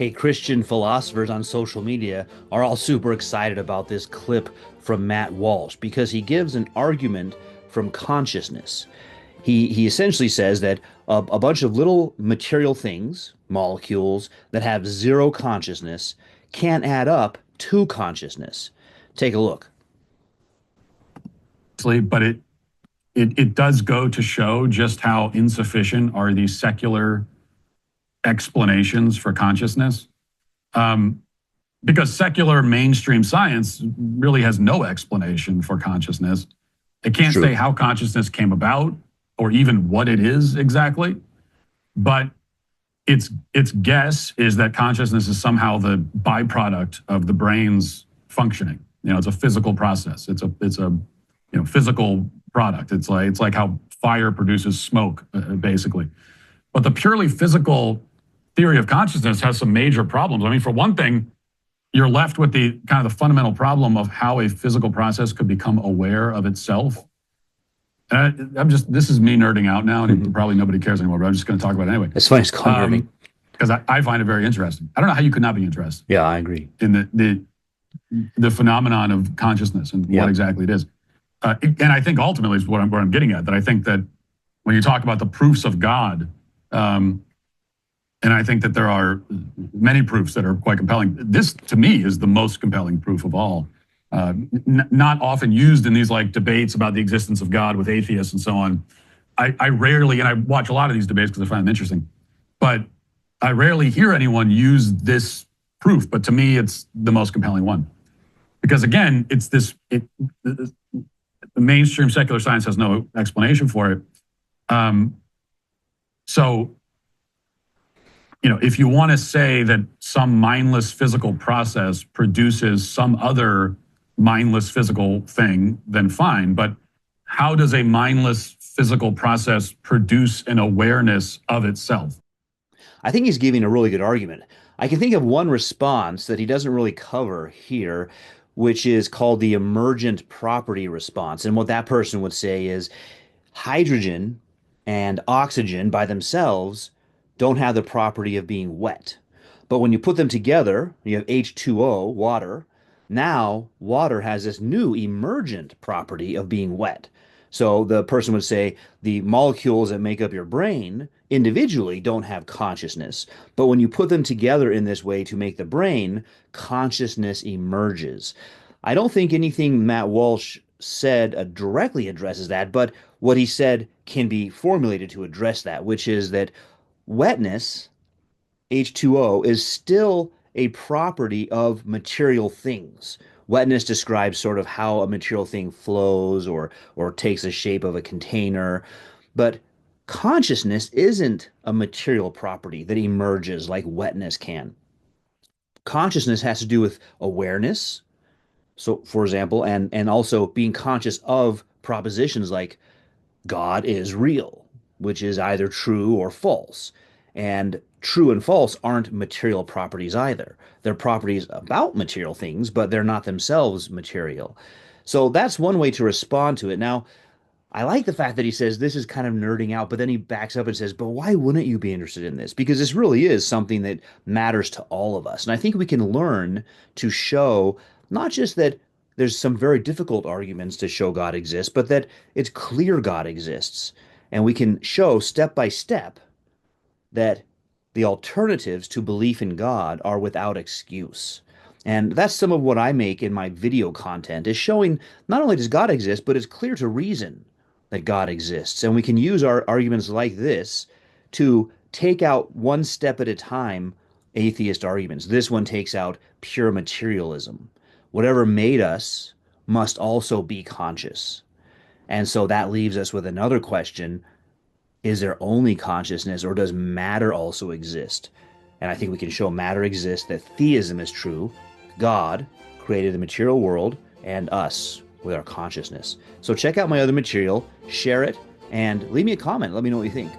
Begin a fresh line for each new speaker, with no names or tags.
Hey, Christian philosophers on social media are all super excited about this clip from Matt Walsh because he gives an argument from consciousness. He essentially says that a bunch of little material things, molecules that have zero consciousness, can't add up to consciousness. Take a look.
But it does go to show just how insufficient are these secular explanations for consciousness. Um, because secular mainstream science really has no explanation for consciousness. It
It's
can't say
true.
how consciousness came about or even what it is exactly. But its guess is that consciousness is somehow the byproduct of the brain's functioning. It's a physical process. It's a physical product. It's like how fire produces smoke, basically. But the purely physical theory of consciousness has some major problems. I mean, for one thing, you're left with the kind of the fundamental problem of how a physical process could become aware of itself. And this is me nerding out now, and probably nobody cares anymore, but I'm just going to talk about it anyway.
It's funny, it's called nerding.
Because I find it very interesting. I don't know how you could not be interested
Yeah, I agree.
in the phenomenon of consciousness and
Yeah.
what exactly it is. And I think ultimately is what I'm getting at, that I think that when you talk about the proofs of God, and I think that there are many proofs that are quite compelling. This, to me, is the most compelling proof of all. Not often used in these like debates about the existence of God with atheists and so on. I rarely, and I watch a lot of these debates because I find them interesting, but I rarely hear anyone use this proof. But to me, it's the most compelling one. Because again, the mainstream secular science has no explanation for it. So, if you want to say that some mindless physical process produces some other mindless physical thing, then fine. But how does a mindless physical process produce an awareness of itself?
I think he's giving a really good argument. I can think of one response that he doesn't really cover here, which is called the emergent property response. And what that person would say is hydrogen and oxygen by themselves don't have the property of being wet. But when you put them together, you have H2O, water. Now, water has this new emergent property of being wet. So the person would say the molecules that make up your brain individually don't have consciousness. But when you put them together in this way to make the brain, consciousness emerges. I don't think anything Matt Walsh said directly addresses that, but what he said can be formulated to address that, which is that wetness, H2O, is still a property of material things. Wetness describes sort of how a material thing flows or takes the shape of a container, but consciousness isn't a material property that emerges like wetness can. Consciousness has to do with awareness. So, for example, and also being conscious of propositions like God is real, which is either true or false. And true and false aren't material properties either. They're properties about material things, but they're not themselves material. So that's one way to respond to it. Now, I like the fact that he says this is kind of nerding out, but then he backs up and says, but why wouldn't you be interested in this? Because this really is something that matters to all of us. And I think we can learn to show not just that there's some very difficult arguments to show God exists, but that it's clear God exists. And we can show step by step that the alternatives to belief in God are without excuse. And that's some of what I make in my video content is showing not only does God exist, but it's clear to reason that God exists. And we can use our arguments like this to take out one step at a time atheist arguments. This one takes out pure materialism. Whatever made us must also be conscious. And so that leaves us with another question. Is there only consciousness or does matter also exist? And I think we can show matter exists, that theism is true. God created the material world and us with our consciousness. So check out my other material, share it, and leave me a comment. Let me know what you think.